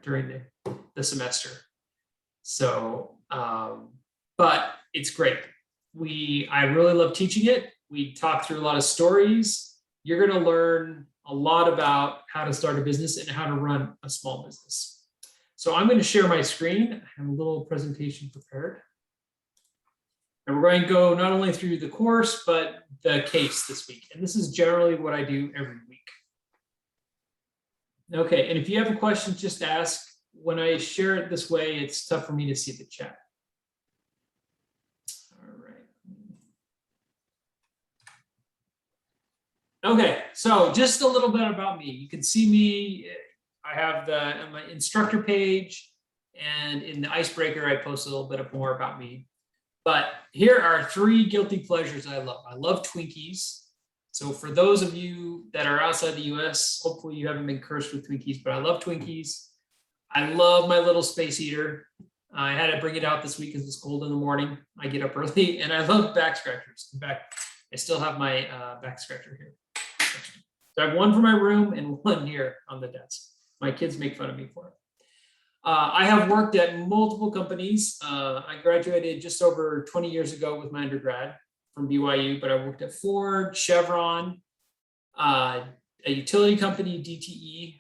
during the semester. So, but it's great. I really love teaching it. We talk through a lot of stories. You're going to learn a lot about how to start a business and how to run a small business. So I'm going to share my screen. I have a little presentation prepared. And we're going to go not only through the course, but the case this week. And this is generally what I do every week. Okay, and if you have a question, just ask. When I share it this way, it's tough for me to see the chat. All right. Okay, so just a little bit about me. You can see me. I have my instructor page, and in the icebreaker, I post a little bit more about me. But here are 3 guilty pleasures I love. I love Twinkies. So for those of you that are outside the US, hopefully you haven't been cursed with Twinkies, but I love Twinkies. I love my little space heater. I had to bring it out this week because it's cold in the morning. I get up early, and I love back scratchers. In fact, I still have my back scratcher here. So I have one for my room and one here on the desk. My kids make fun of me for it. I have worked at multiple companies. I graduated just over 20 years ago with my undergrad from BYU, but I worked at Ford, Chevron, a utility company, DTE,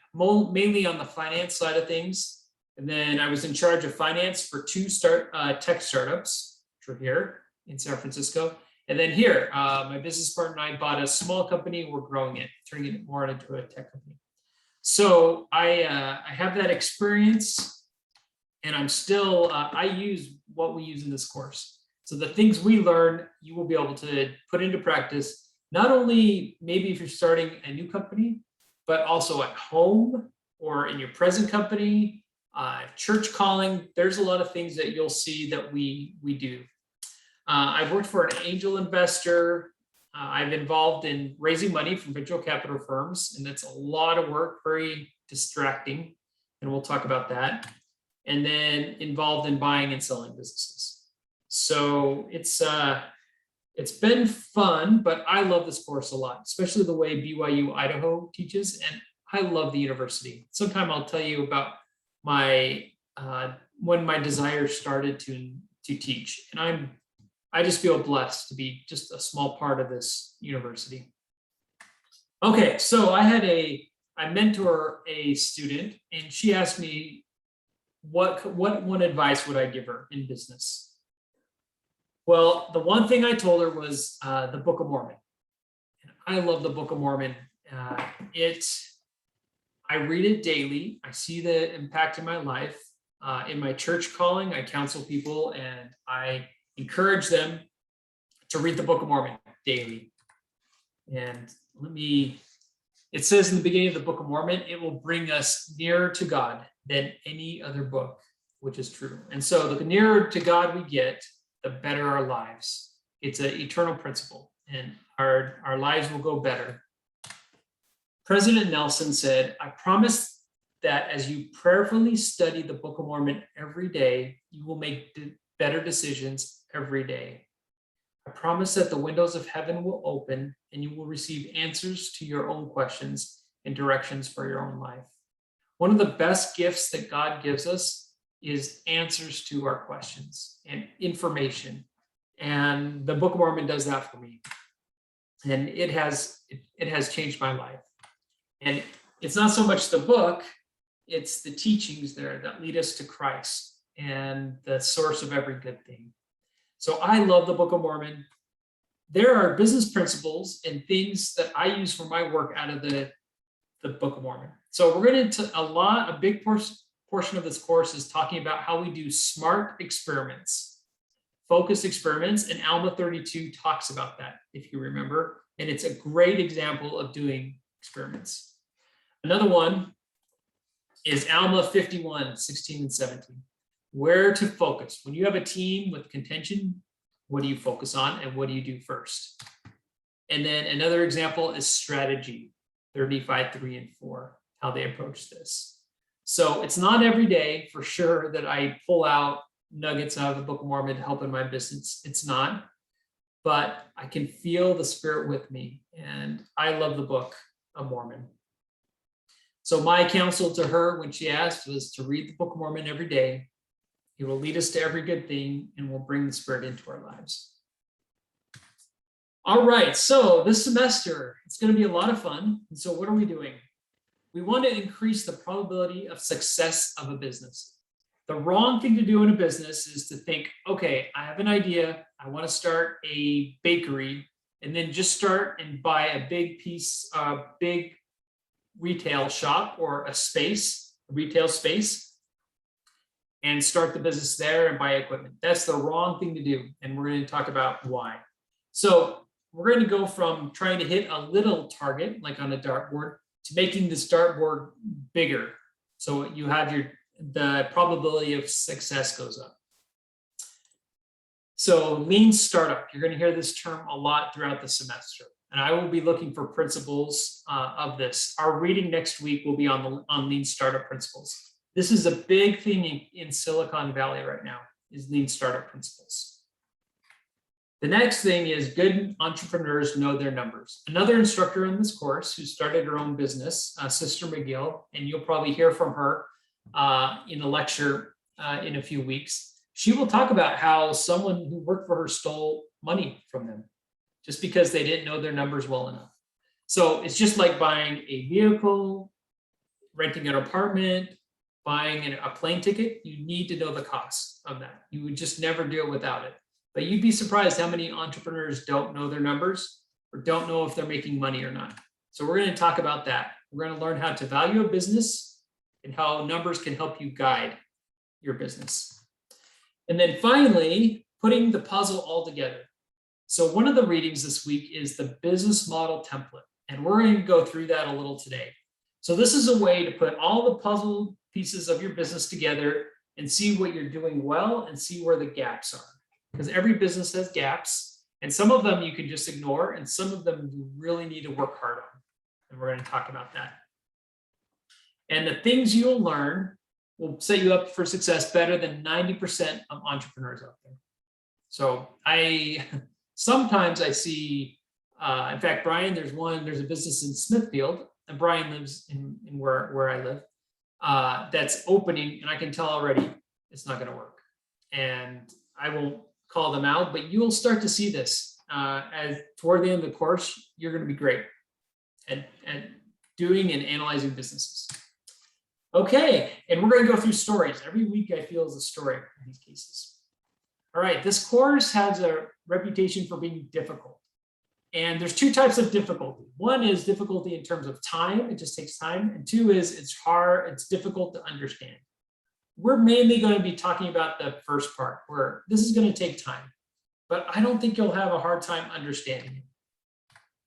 mainly on the finance side of things. And then I was in charge of finance for 2 tech startups, which are here in San Francisco. And then here, my business partner and I bought a small company. We're growing it, turning it more into a tech company. So I have that experience, and I'm still, I use what we use in this course. So the things we learn, you will be able to put into practice, not only maybe if you're starting a new company, but also at home or in your present company, church calling. There's a lot of things that you'll see that we do. I've worked for an angel investor. I've involved in raising money from venture capital firms, and that's a lot of work, very distracting, and we'll talk about that. And then involved in buying and selling businesses. So it's been fun, but I love this course a lot, especially the way BYU-Idaho teaches, and I love the university. Sometime I'll tell you about my when my desire started to teach, and I just feel blessed to be just a small part of this university. Okay, so I mentor a student, and she asked me what one advice would I give her in business. Well, the one thing I told her was the Book of Mormon. And I love the Book of Mormon. I read it daily. I see the impact in my life. In my church calling, I counsel people, and I encourage them to read the Book of Mormon daily. And it says in the beginning of the Book of Mormon, it will bring us nearer to God than any other book, which is true. And so the nearer to God we get, the better our lives. It's an eternal principle, and our lives will go better. President Nelson said, "I promise that as you prayerfully study the Book of Mormon every day, you will make better decisions every day. I promise that the windows of heaven will open and you will receive answers to your own questions and directions for your own life." One of the best gifts that God gives us is answers to our questions and information. And the Book of Mormon does that for me. And it has changed my life. And it's not so much the book, it's the teachings there that lead us to Christ and the source of every good thing. So I love the Book of Mormon. There are business principles and things that I use for my work out of the Book of Mormon. So we're going to a big portion of this course is talking about how we do smart experiments, focused experiments, and Alma 32 talks about that, if you remember, and it's a great example of doing experiments. Another one is Alma 51, 16 and 17, where to focus. When you have a team with contention, what do you focus on and what do you do first? And then another example is strategy, 35, 3 and 4, how they approach this. So it's not every day for sure that I pull out nuggets out of the Book of Mormon to help in my business. It's not, but I can feel the Spirit with me, and I love the Book of Mormon. So my counsel to her when she asked was to read the Book of Mormon every day. He will lead us to every good thing and will bring the Spirit into our lives. All right, so this semester, it's going to be a lot of fun. And so what are we doing? We want to increase the probability of success of a business. The wrong thing to do in a business is to think, okay, I have an idea. I want to start a bakery, and then just start and buy a big retail shop or a retail space, and start the business there and buy equipment. That's the wrong thing to do. And we're going to talk about why. So we're going to go from trying to hit a little target, like on a dartboard, to making this dartboard bigger. So you have the probability of success goes up. So lean startup, you're going to hear this term a lot throughout the semester. And I will be looking for principles of this. Our reading next week will be on lean startup principles. This is a big theme in Silicon Valley right now, is lean startup principles. The next thing is good entrepreneurs know their numbers. Another instructor in this course who started her own business, Sister McGill, and you'll probably hear from her in a lecture in a few weeks. She will talk about how someone who worked for her stole money from them just because they didn't know their numbers well enough. So it's just like buying a vehicle, renting an apartment, buying a plane ticket. You need to know the cost of that. You would just never do it without it. But you'd be surprised how many entrepreneurs don't know their numbers or don't know if they're making money or not. So we're going to talk about that. We're going to learn how to value a business and how numbers can help you guide your business. And then finally, putting the puzzle all together. So one of the readings this week is the business model template, and we're going to go through that a little today. So this is a way to put all the puzzle pieces of your business together and see what you're doing well and see where the gaps are. Because every business has gaps, and some of them you can just ignore, and some of them you really need to work hard on. And we're going to talk about that. And the things you'll learn will set you up for success better than 90% of entrepreneurs out there. So sometimes I see, in fact, Brian, there's a business in Smithfield, and Brian lives in where I live, that's opening, and I can tell already it's not going to work. And I won't call them out, but you'll start to see this as toward the end of the course. You're going to be great at doing and analyzing businesses. Okay, and we're going to go through stories. Every week I feel is a story in these cases. All right, this course has a reputation for being difficult. And there's two types of difficulty. One is difficulty in terms of time, it just takes time. And two is it's hard, it's difficult to understand. We're mainly going to be talking about the first part, where this is going to take time, but I don't think you'll have a hard time understanding it.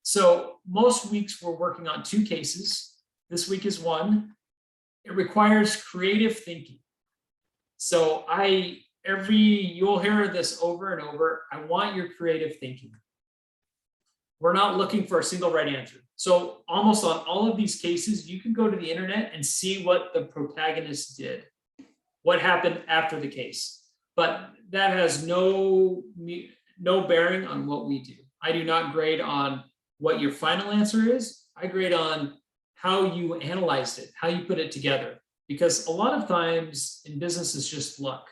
So most weeks we're working on two cases. This week is one. It requires creative thinking. So you'll hear this over and over. I want your creative thinking. We're not looking for a single right answer. So almost on all of these cases, you can go to the internet and see what the protagonist did, what happened after the case. But that has no bearing on what we do. I do not grade on what your final answer is. I grade on how you analyzed it, how you put it together. Because a lot of times in business, it's just luck.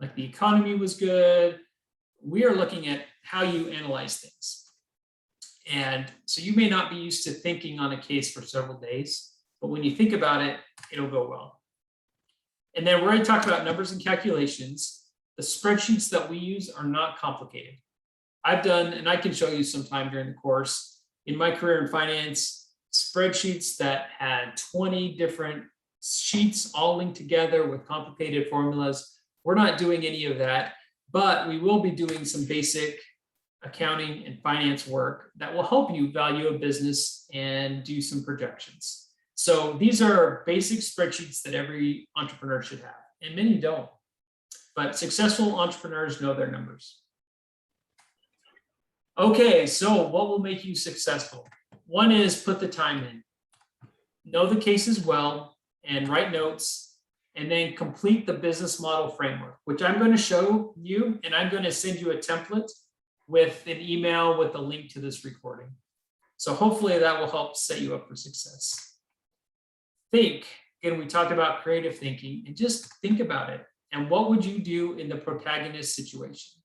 Like the economy was good. We are looking at how you analyze things. And so you may not be used to thinking on a case for several days, but when you think about it, it'll go well. And then we're going to talk about numbers and calculations. The spreadsheets that we use are not complicated. I've done, and I can show you sometime during the course, in my career in finance, spreadsheets that had 20 different sheets all linked together with complicated formulas. We're not doing any of that, but we will be doing some basic accounting and finance work that will help you value a business and do some projections. So these are basic spreadsheets that every entrepreneur should have, and many don't. But successful entrepreneurs know their numbers. Okay, so what will make you successful? One is put the time in. Know the cases well and write notes, and then complete the business model framework, which I'm going to show you, and I'm going to send you a template with an email with a link to this recording. So hopefully that will help set you up for success. think, again, we talked about creative thinking, and just think about it. And what would you do in the protagonist situation?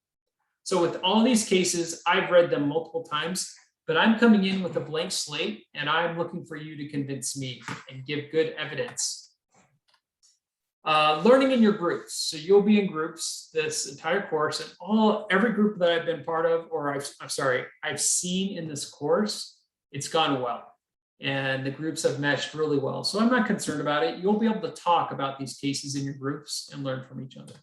So with all these cases, I've read them multiple times, but I'm coming in with a blank slate and I'm looking for you to convince me and give good evidence. Learning in your groups. So you'll be in groups this entire course, and every group that I've been part of, or I've seen in this course, it's gone well. And the groups have meshed really well. So I'm not concerned about it. You'll be able to talk about these cases in your groups and learn from each other.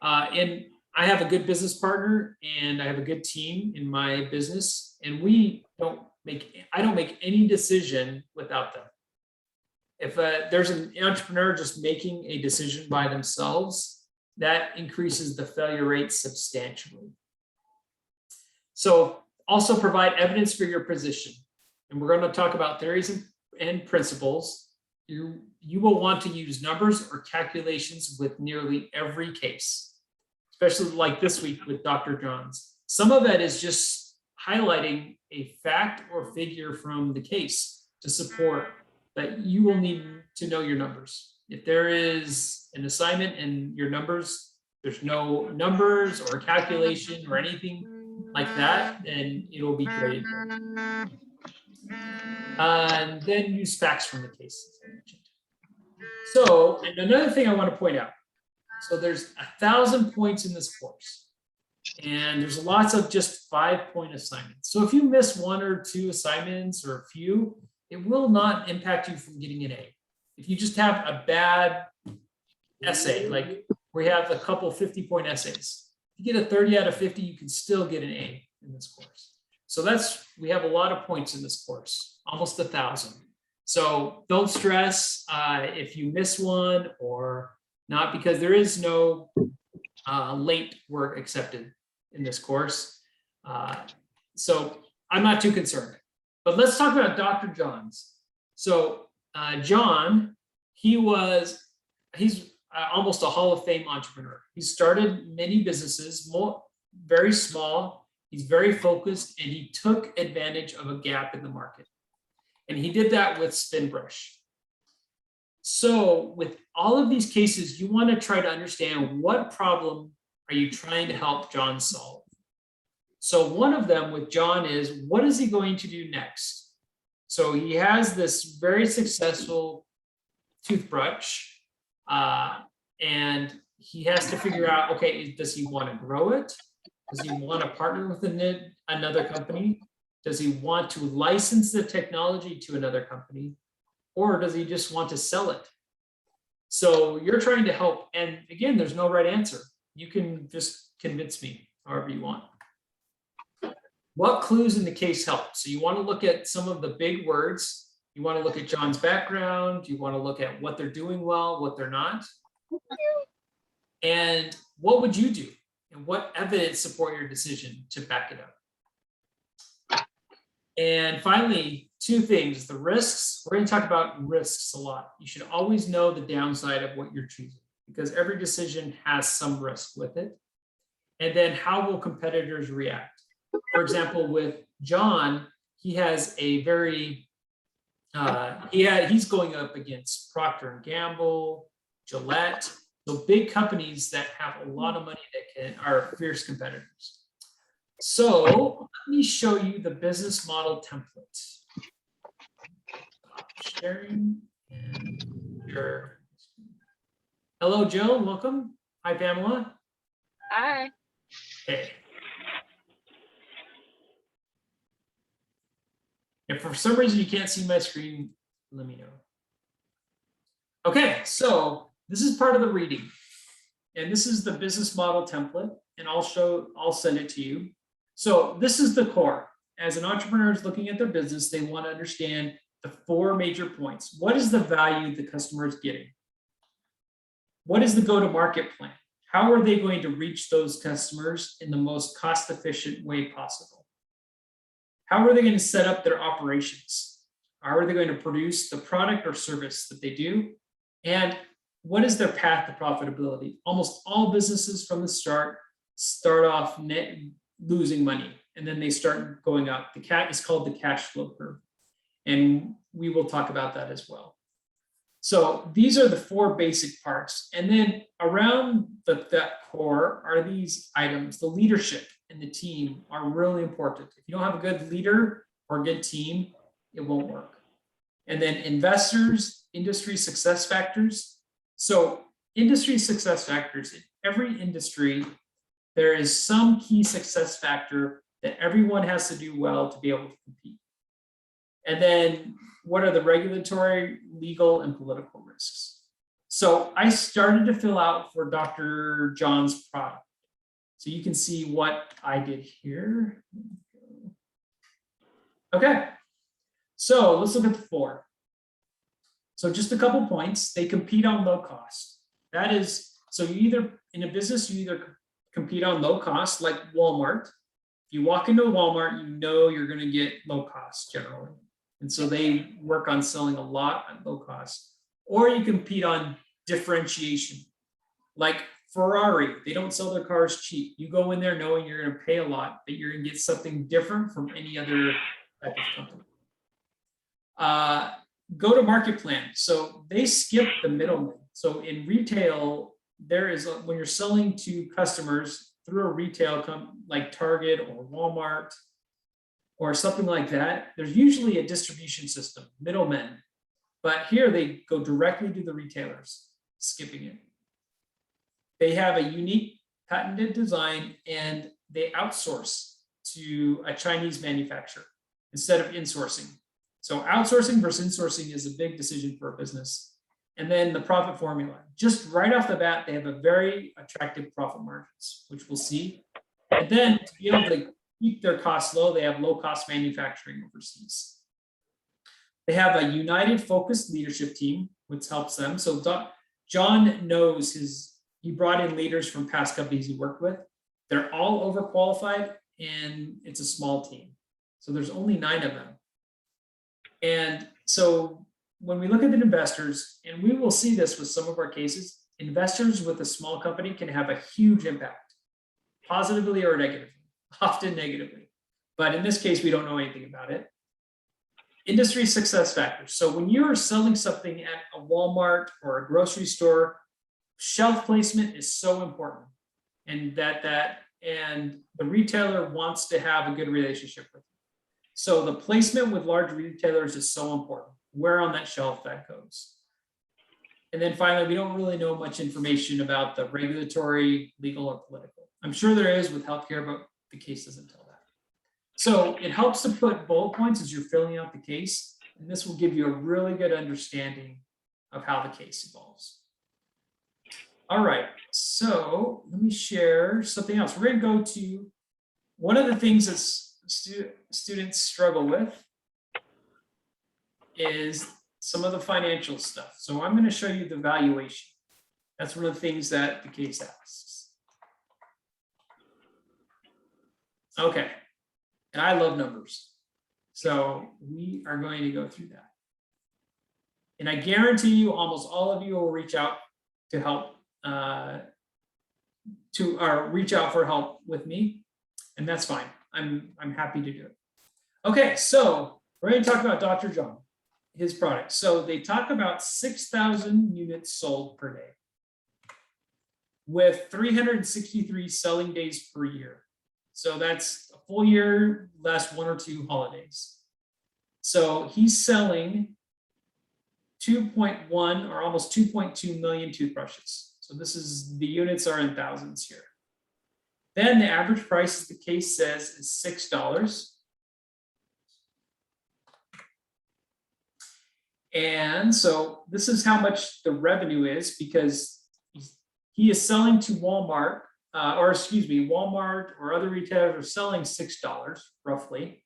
And I have a good business partner and I have a good team in my business, and I don't make any decision without them. If there's an entrepreneur just making a decision by themselves, that increases the failure rate substantially. So also provide evidence for your position. And we're going to talk about theories and principles. You will want to use numbers or calculations with nearly every case, especially like this week with Dr. Johns. Some of it is just highlighting a fact or figure from the case to support that you will need to know your numbers. If there is an assignment and your numbers, there's no numbers or calculation or anything like that, then it'll be graded. And then use facts from the case. So, and another thing I want to point out. So there's 1,000 points in this course, and there's lots of just 5-point assignments. So if you miss 1 or 2 assignments or a few, it will not impact you from getting an A. If you just have a bad essay, like we have a couple 50-point essays, if you get a 30 out of 50, you can still get an A in this course. So we have a lot of points in this course, almost 1,000. So don't stress if you miss one or not, because there is no late work accepted in this course. So I'm not too concerned. But let's talk about Dr. Johns. So John, he's almost a Hall of Fame entrepreneur. He started many businesses, very small. He's very focused, and he took advantage of a gap in the market. And he did that with SpinBrush. So with all of these cases, you want to try to understand what problem are you trying to help John solve. So one of them with John is, what is he going to do next? So he has this very successful toothbrush, and he has to figure out, okay, does he want to grow it? Does he want to partner with another company? Does he want to license the technology to another company? Or does he just want to sell it? So you're trying to help. And again, there's no right answer. You can just convince me however you want. What clues in the case help? So you want to look at some of the big words. You want to look at John's background. You want to look at what they're doing well, what they're not. And what would you do? And what evidence support your decision to back it up? And finally, 2 things, the risks. We're going to talk about risks a lot. You should always know the downside of what you're choosing, because every decision has some risk with it. And then how will competitors react? For example, with John, he has a very, he's going up against Procter & Gamble, Gillette, so big companies that have a lot of money that are fierce competitors. So let me show you the business model template. Sharing and share. Hello, Jill. Welcome. Hi, Pamela. Hi. Hey. If for some reason you can't see my screen, let me know. Okay, so this is part of the reading. And this is the business model template, and I'll send it to you. So this is the core. As an entrepreneur is looking at their business, they want to understand the 4 major points. What is the value the customer is getting? What is the go-to-market plan? How are they going to reach those customers in the most cost-efficient way possible? How are they going to set up their operations? How are they going to produce the product or service that they do? And what is their path to profitability? Almost all businesses from the start off losing money, and then they start going up. It's called the cash flow curve. And we will talk about that as well. So these are the four basic parts. And then around that core are these items. The leadership and the team are really important. If you don't have a good leader or a good team, it won't work. And then investors, industry success factors. So industry success factors, in every industry, there is some key success factor that everyone has to do well to be able to compete. And then what are the regulatory, legal, and political risks? So I started to fill out for Dr. John's product. So you can see what I did here. Okay, so let's look at the four. So just a couple points. They compete on low cost. That is, so you either, in a business, you either compete on low cost, like Walmart. If you walk into a Walmart, you know you're going to get low cost generally. And so they work on selling a lot at low cost. Or you compete on differentiation. Like Ferrari, they don't sell their cars cheap. You go in there knowing you're going to pay a lot, but you're going to get something different from any other type of company. Go to market plan. So they skip the middleman. So in retail, there is, when you're selling to customers through a retail like Target or Walmart or something like that, there's usually a distribution system, middlemen. But here they go directly to the retailers, skipping it. They have a unique patented design and they outsource to a Chinese manufacturer instead of insourcing. So outsourcing versus insourcing is a big decision for a business. And then the profit formula, just right off the bat, they have a very attractive profit margins, which we'll see. And then to be able to keep their costs low, they have low cost manufacturing overseas. They have a united focused leadership team, which helps them. So John knows he brought in leaders from past companies he worked with. They're all overqualified and it's a small team. So there's only 9 of them. And so when we look at the investors, and we will see this with some of our cases, investors with a small company can have a huge impact, positively or negatively, often negatively. But in this case, we don't know anything about it. Industry success factors. So when you're selling something at a Walmart or a grocery store, shelf placement is so important. And and the retailer wants to have a good relationship with you. So the placement with large retailers is so important, where on that shelf that goes. And then finally, we don't really know much information about the regulatory, legal, or political. I'm sure there is with healthcare, but the case doesn't tell that. So it helps to put bullet points as you're filling out the case, and this will give you a really good understanding of how the case evolves. All right, so let me share something else. We're going to go to one of the things that students struggle with is some of the financial stuff. So I'm going to show you the valuation. That's one of the things that the case asks. Okay, and I love numbers. So we are going to go through that. And I guarantee you almost all of you will reach out to help, reach out for help with me, and that's fine. I'm happy to do it. Okay, so we're going to talk about Dr. John, his product. So they talk about 6,000 units sold per day with 363 selling days per year. So that's a full year, last 1 or 2 holidays. So he's selling 2.1 or almost 2.2 million toothbrushes. So this is, the units are in thousands here. Then the average price, as the case says, is $6. And so this is how much the revenue is, because he is selling to Walmart, Walmart or other retailers are selling $6 roughly.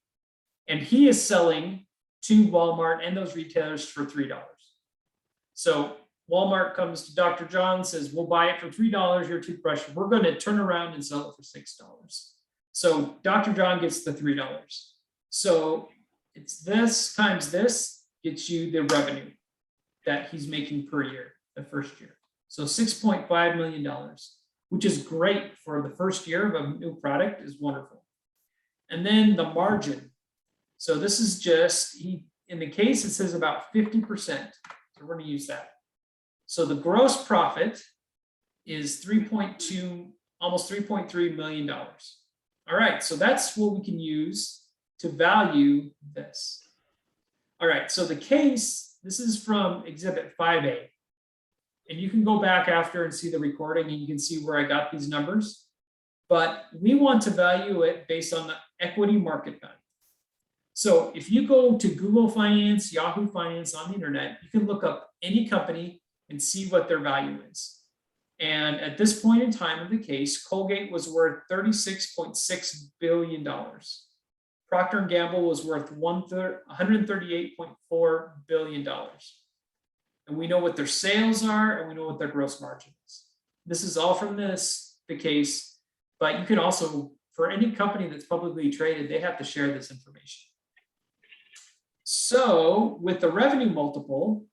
And he is selling to Walmart and those retailers for $3. So Walmart comes to Dr. John and says, we'll buy it for $3, your toothbrush. We're going to turn around and sell it for $6. So Dr. John gets the $3. So it's this times this gets you the revenue that he's making per year, the first year. So $6.5 million, which is great for the first year of a new product, is wonderful. And then the margin. So this is just, in the case, it says about 50%. So We're going to use that. So the gross profit is 3.2, almost $3.3 million. All right, so that's what we can use to value this. All right, so the case, this is from Exhibit 5A. And you can go back after and see the recording and you can see where I got these numbers. But we want to value it based on the equity market value. So if you go to Google Finance, Yahoo Finance on the internet, you can look up any company and see what their value is. And at this point in time of the case, Colgate was worth $36.6 billion. Procter & Gamble was worth $138.4 billion. And we know what their sales are and we know what their gross margin is. This is all from the case, but you can also, for any company that's publicly traded, they have to share this information. So with the revenue multiple,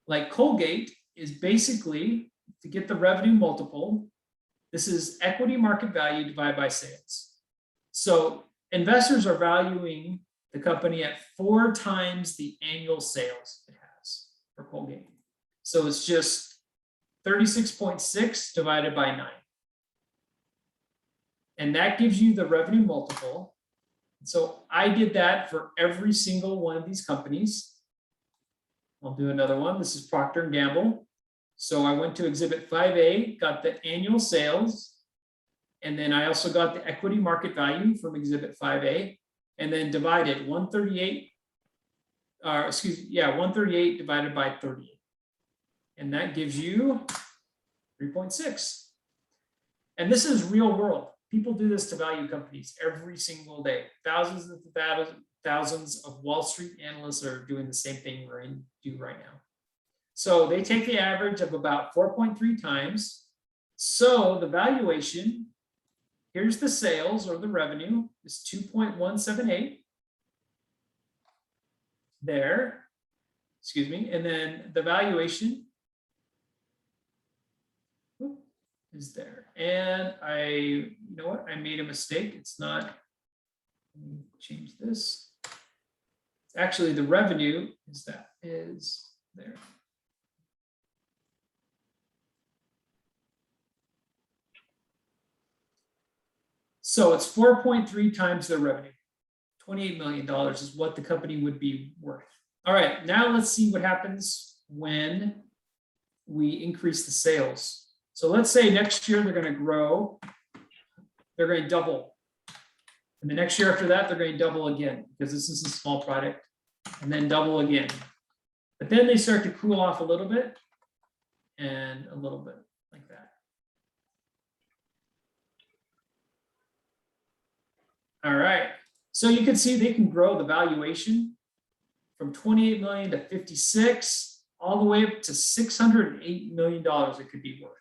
like Colgate is basically, to get the revenue multiple, this is equity market value divided by sales. So investors are valuing the company at 4 times the annual sales it has for Colgate. So it's just 36.6 divided by 9. And that gives you the revenue multiple. So I did that for every single one of these companies. I'll do another one. This is Procter & Gamble. So I went to Exhibit 5A, got the annual sales, and then I also got the equity market value from Exhibit 5A, and then divided 138 divided by 38. And that gives you 3.6. And this is real world. People do this to value companies every single day. Thousands of Wall Street analysts are doing the same thing we're going to do right now. So they take the average of about 4.3 times. So the valuation, here's the sales or the revenue, is 2.178 there, excuse me, and then the valuation is there. And you know what, I made a mistake. It's not, let me change this. Actually, the revenue is there. So it's 4.3 times their revenue. $28 million is what the company would be worth. All right, now let's see what happens when we increase the sales. So let's say next year they're going to grow, they're going to double. And the next year after that, they're going to double again because this is a small product, and then double again. But then they start to cool off a little bit and a little bit like that. All right, so you can see they can grow the valuation from 28 million to 56, all the way up to $608 million it could be worth.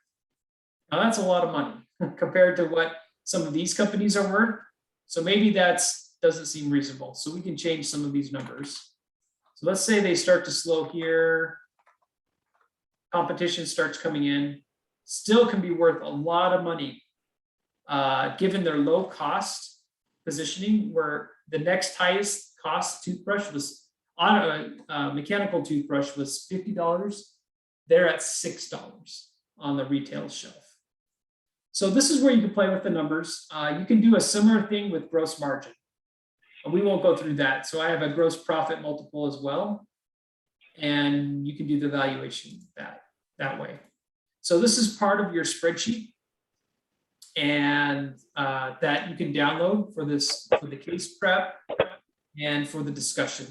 Now that's a lot of money compared to what some of these companies are worth. So maybe that doesn't seem reasonable. So we can change some of these numbers. So let's say they start to slow here. Competition starts coming in. Still can be worth a lot of money given their low cost positioning, where the next highest cost toothbrush was on a mechanical toothbrush was $50. They're at $6 on the retail shelf. So this is where you can play with the numbers. You can do a similar thing with gross margin. We won't go through that. So I have a gross profit multiple as well. And you can do the valuation that way. So this is part of your spreadsheet, and that you can download for the case prep and for the discussion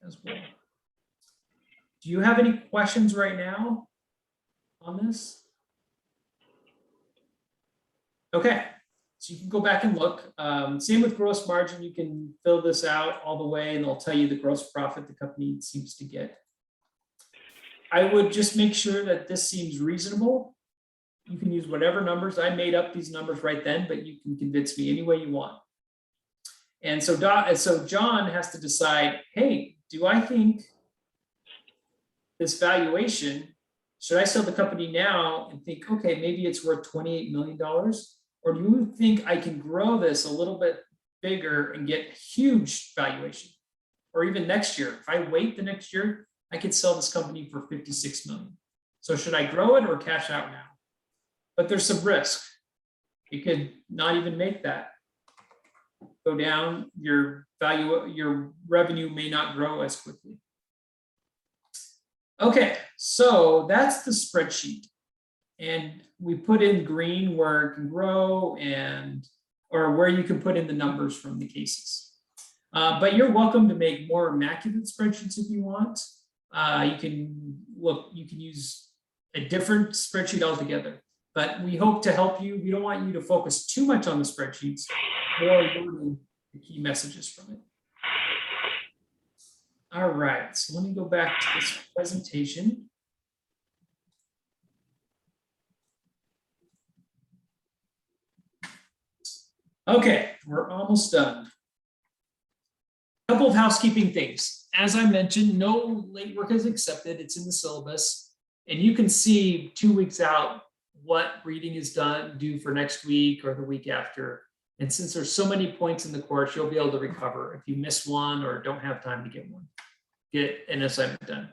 as well. Do you have any questions right now on this? Okay, so you can go back and look. Same with gross margin. You can fill this out all the way and they'll tell you the gross profit the company seems to get. I would just make sure that this seems reasonable. You can use whatever numbers. I made up these numbers right then, but you can convince me any way you want. And so John has to decide, hey, do I think this valuation, should I sell the company now and think, okay, maybe it's worth $28 million? Or do you think I can grow this a little bit bigger and get huge valuation? Or even next year, if I wait the next year, I could sell this company for 56 million. So should I grow it or cash out now? But there's some risk. You could not even make that. Go down, your value, your revenue may not grow as quickly. Okay, so that's the spreadsheet. And we put in green where it can grow and, or where you can put in the numbers from the cases. But you're welcome to make more immaculate spreadsheets if you want. You can use a different spreadsheet altogether, but we hope to help you. We don't want you to focus too much on the spreadsheets or learning the key messages from it. All right, so let me go back to this presentation. Okay, we're almost done. A couple of housekeeping things. As I mentioned, no late work is accepted. It's in the syllabus. And you can see 2 weeks out what reading is due for next week or the week after. And since there's so many points in the course, you'll be able to recover if you miss one or don't have time to get an assignment done.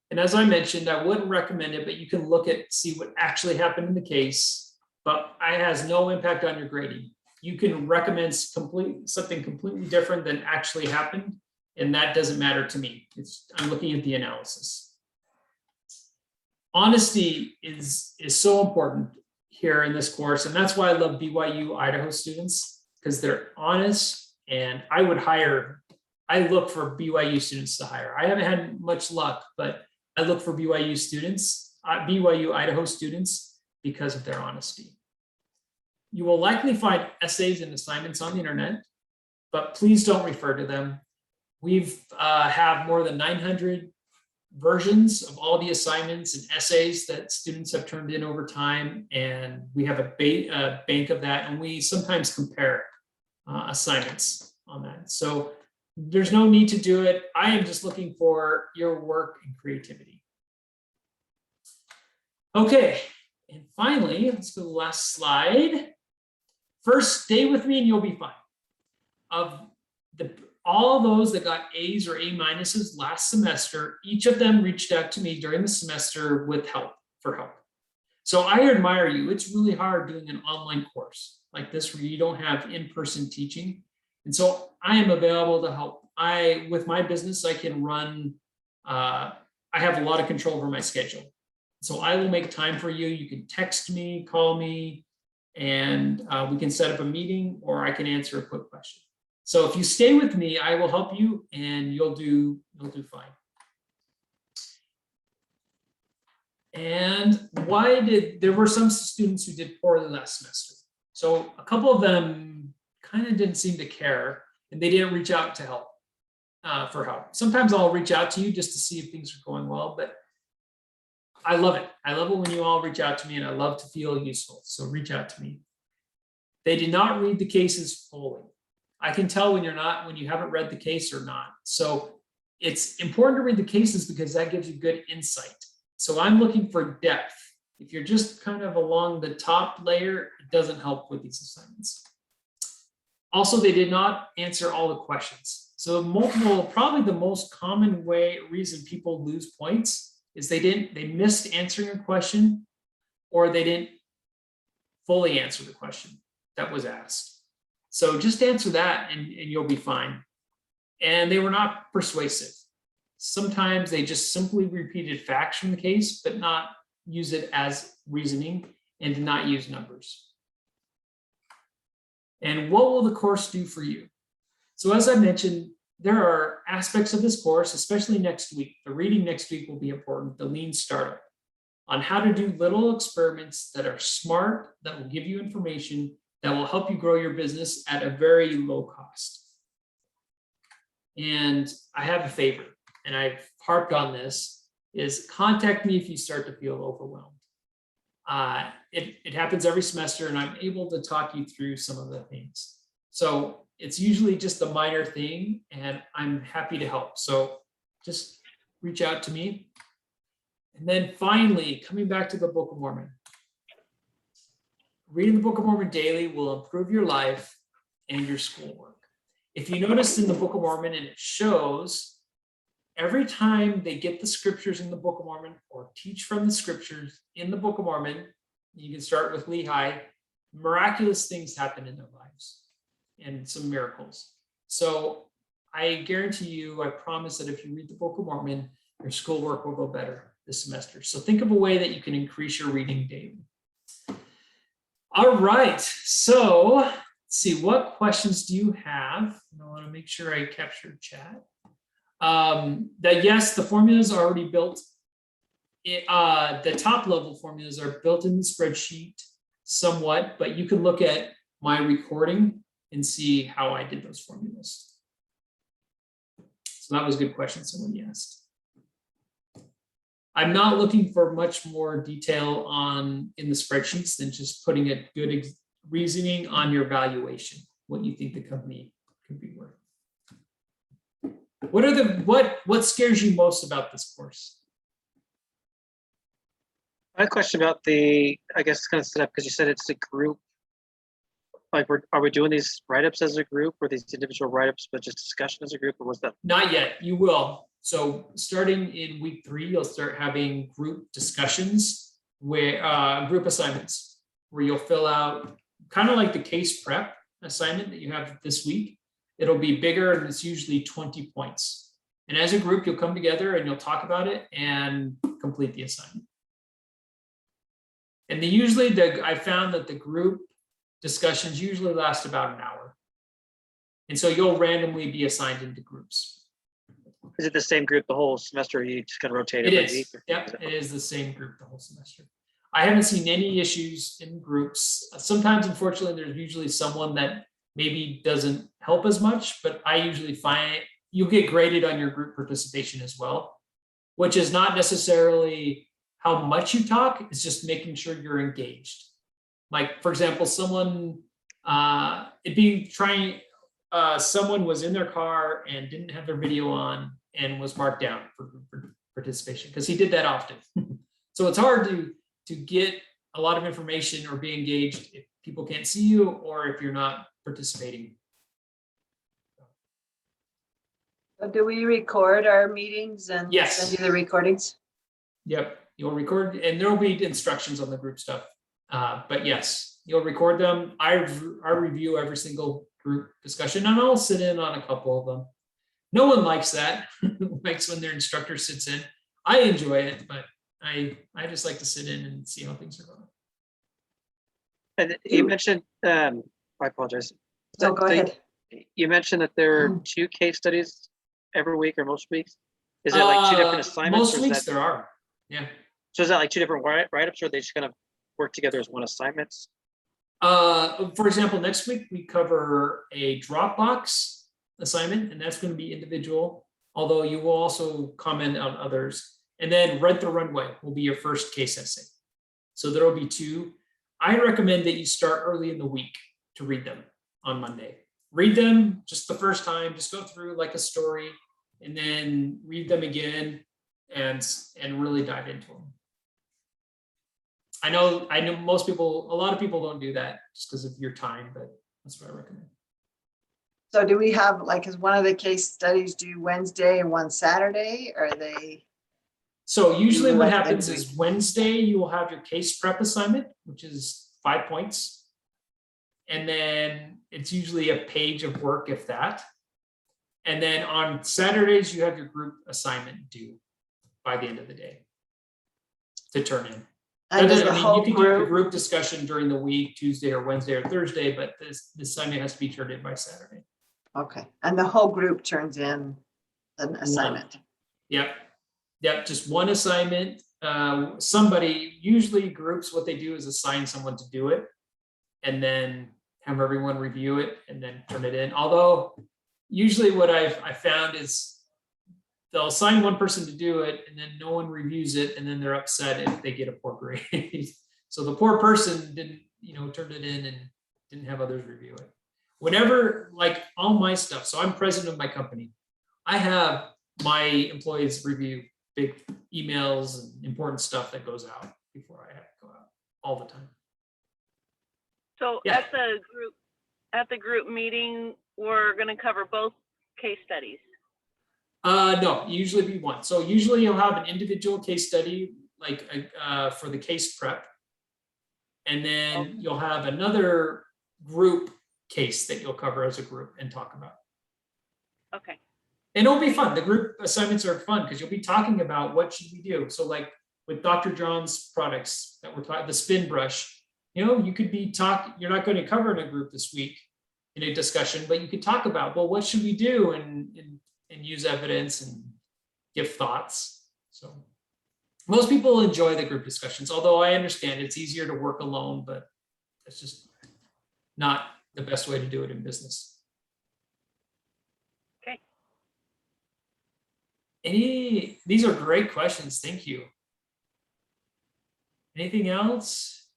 And as I mentioned, I wouldn't recommend it, but you can see what actually happened in the case, but it has no impact on your grading. You can recommend something completely different than actually happened, and that doesn't matter to me. I'm looking at the analysis. Honesty is so important here in this course, and that's why I love BYU-Idaho students, because they're honest, and I look for BYU students to hire. I haven't had much luck, but I look for BYU-Idaho students because of their honesty. You will likely find essays and assignments on the internet, but please don't refer to them. We've have more than 900 versions of all the assignments and essays that students have turned in over time, and we have a bank of that, and we sometimes compare assignments on that. So there's no need to do it. I am just looking for your work and creativity. Okay, and finally, let's go to the last slide. First, stay with me and you'll be fine. All those that got A's or A minuses last semester, each of them reached out to me during the semester for help. So I admire you. It's really hard doing an online course like this where you don't have in-person teaching. And so I am available to help. With my business, I can run, I have a lot of control over my schedule. So I will make time for you. You can text me, call me, and we can set up a meeting, or I can answer a quick question. So if you stay with me, I will help you and you'll do fine. And there were some students who did poorly last semester. So a couple of them kind of didn't seem to care, and they didn't reach out to help, for help. Sometimes I'll reach out to you just to see if things are going well, but I love it. I love it when you all reach out to me, and I love to feel useful. So reach out to me. They did not read the cases fully. I can tell when you haven't read the case or not. So it's important to read the cases because that gives you good insight. So I'm looking for depth. If you're just kind of along the top layer, it doesn't help with these assignments. Also, they did not answer all the questions. So probably the most common reason people lose points is they missed answering a question, or they didn't fully answer the question that was asked. So just answer that and you'll be fine. And they were not persuasive. Sometimes they just simply repeated facts from the case, but not use it as reasoning, and did not use numbers. And what will the course do for you? So as I mentioned, there are aspects of this course, especially next week. The reading next week will be important, the lean startup, on how to do little experiments that are smart, that will give you information, that will help you grow your business at a very low cost. And I have a favor, and I've harped on this, is contact me if you start to feel overwhelmed. It happens every semester, and I'm able to talk you through some of the things. So it's usually just a minor thing, and I'm happy to help. So just reach out to me. And then finally, coming back to the Book of Mormon. Reading the Book of Mormon daily will improve your life and your schoolwork. If you noticed in the Book of Mormon, and it shows every time they get the scriptures in the Book of Mormon or teach from the scriptures in the Book of Mormon, you can start with Lehi, miraculous things happen in their lives and some miracles. So I guarantee you, I promise that if you read the Book of Mormon, your schoolwork will go better this semester. So think of a way that you can increase your reading daily. All right, so let's see, what questions do you have? I want to make sure I capture chat. That yes, the formulas are already built. The top level formulas are built in the spreadsheet somewhat, but you can look at my recording and see how I did those formulas. So that was a good question someone asked. I'm not looking for much more detail in the spreadsheets than just putting a good reasoning on your valuation, what you think the company could be worth. What scares you most about this course? I had a question about I guess it's kind of set up because you said it's a group. Like, are we doing these write-ups as a group, or these individual write-ups, but just discussion as a group, or was that? Not yet, you will. So starting in week 3, you'll start having group discussions where group assignments where you'll fill out kind of like the case prep assignment that you have this week. It'll be bigger and it's usually 20 points. And as a group, you'll come together and you'll talk about it and complete the assignment. And I found that the group discussions usually last about an hour. And so you'll randomly be assigned into groups. Is it the same group the whole semester? Or you just kind of rotate it every is. week? Yep, it is the same group the whole semester. I haven't seen any issues in groups. Sometimes, unfortunately, there's usually someone that maybe doesn't help as much, but I usually find you'll get graded on your group participation as well, which is not necessarily how much you talk, it's just making sure you're engaged. Like, for example, someone someone was in their car and didn't have their video on and was marked down for participation because he did that often. So it's hard to get a lot of information or be engaged if people can't see you or if you're not participating. Do we record our meetings and Yes. send you the recordings? Yep, you'll record, and there will be instructions on the group stuff. But yes, you'll record them. I review every single group discussion, and I'll sit in on a couple of them. No one likes that. Likes when their instructor sits in. I enjoy it, but I just like to sit in and see how things are going. And you mentioned, I apologize. No, go ahead. You mentioned that there are 2 case studies every week or most weeks. Is it like 2 different assignments? Most weeks there are. Yeah. So is that like 2 different write-ups, or are they just kind of work together as one assignments? For example, next week we cover a Dropbox assignment, and that's going to be individual, although you will also comment on others. And then Rent the Runway will be your first case essay. So there will be 2. I recommend that you start early in the week to read them on Monday. Read them just the first time, just go through like a story, and then read them again and really dive into them. I know a lot of people don't do that just because of your time, but that's what I recommend. So do we have, like, is one of the case studies due Wednesday and one Saturday? Or are they? So usually what happens is Wednesday, you will have your case prep assignment, which is 5 points. And then it's usually a page of work, if that. And then on Saturdays, you have your group assignment due by the end of the day to turn in. And does the whole you can do the group, group discussion during the week, Tuesday or Wednesday or Thursday, but this assignment has to be turned in by Saturday. okay, and the whole group turns in an assignment? Yep, just one assignment. Usually groups, what they do is assign someone to do it and then have everyone review it and then turn it in. Although usually what I found is they'll assign one person to do it and then no one reviews it, and then they're upset if they get a poor grade. So the poor person didn't, turned it in and didn't have others review it. Whenever, like all my stuff, so I'm president of my company, I have my employees review big emails and important stuff that goes out before I have to go out all the time. So Yeah. at the group meeting, we're going to cover both case studies. No, usually be one. So usually you'll have an individual case study, like for the case prep. And then you'll have another group case that you'll cover as a group and talk about. Okay, And it'll be fun. The group assignments are fun because you'll be talking about what should we do. So like with Dr. John's products that we're talking, the spin brush, you could be you're not going to cover in a group this week in a discussion, but you could talk about, well, what should we do and use evidence and give thoughts. So most people enjoy the group discussions, although I understand it's easier to work alone, but it's just not the best way to do it in business. okay. These are great questions. Thank you. Anything else?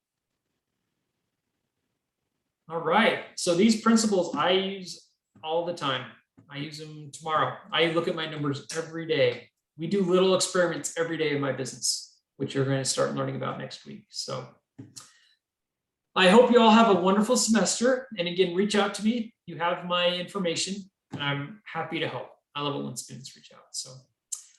All right. So these principles I use all the time. I use them tomorrow. I look at my numbers every day. We do little experiments every day in my business, which you're going to start learning about next week. So I hope you all have a wonderful semester. And again, reach out to me. You have my information and I'm happy to help. I love it when students reach out. So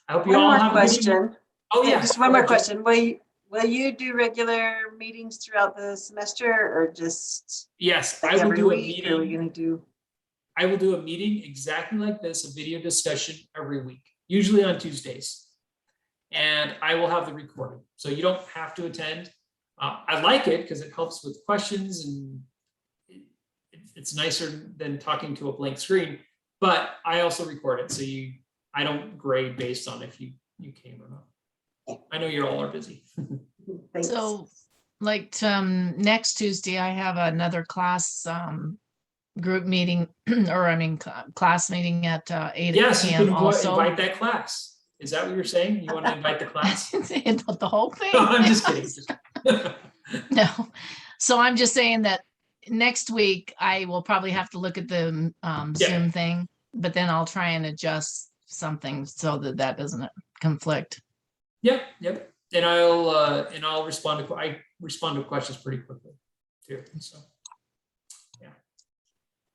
I hope you One all more have a good evening. question. Oh yeah. Just one more question. Will you do regular meetings throughout the semester or just Yes, like I will every do a week? Or are we meeting. gonna do? I will do a meeting exactly like this, a video discussion every week, usually on Tuesdays. And I will have the recording. So you don't have to attend. I like it because it helps with questions and it's nicer than talking to a blank screen, but I also record it. So I don't grade based on if you came or not. I know you all are busy. Thanks. So like next Tuesday, I have another class group meeting or class meeting at 8 Yes, you p.m. can also. invite that class. Is that what you're saying? You want to invite the class? The whole thing. No, I'm just kidding. No. So I'm just saying that next week I will probably have to look at the Zoom thing, but then I'll try and adjust something so that doesn't conflict. Yep. And I'll respond I respond to questions pretty quickly too. So yeah.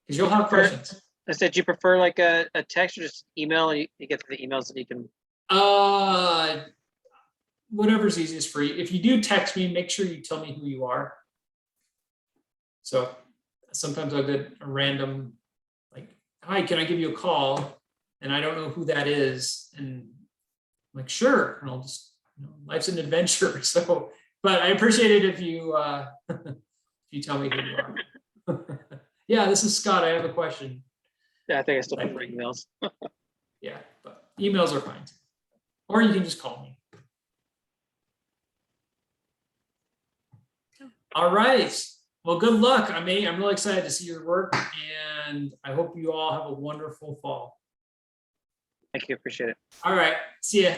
Because you'll have questions. I said, you prefer like a text or just email? You get to the emails that you can. Whatever's easiest for you. If you do text me, make sure you tell me who you are. So sometimes I'll get a random like, hi, can I give you a call? And I don't know who that is. And I'm like, sure. And I'll just, life's an adventure. So, but I appreciate it if you if you tell me who you are. Yeah, this is Scott. I have a question. Yeah, I think I still prefer emails. Yeah, but emails are fine too. Or you can just call me. All right. Well, good luck. I'm really excited to see your work and I hope you all have a wonderful fall. Thank you. Appreciate it. All right. See ya.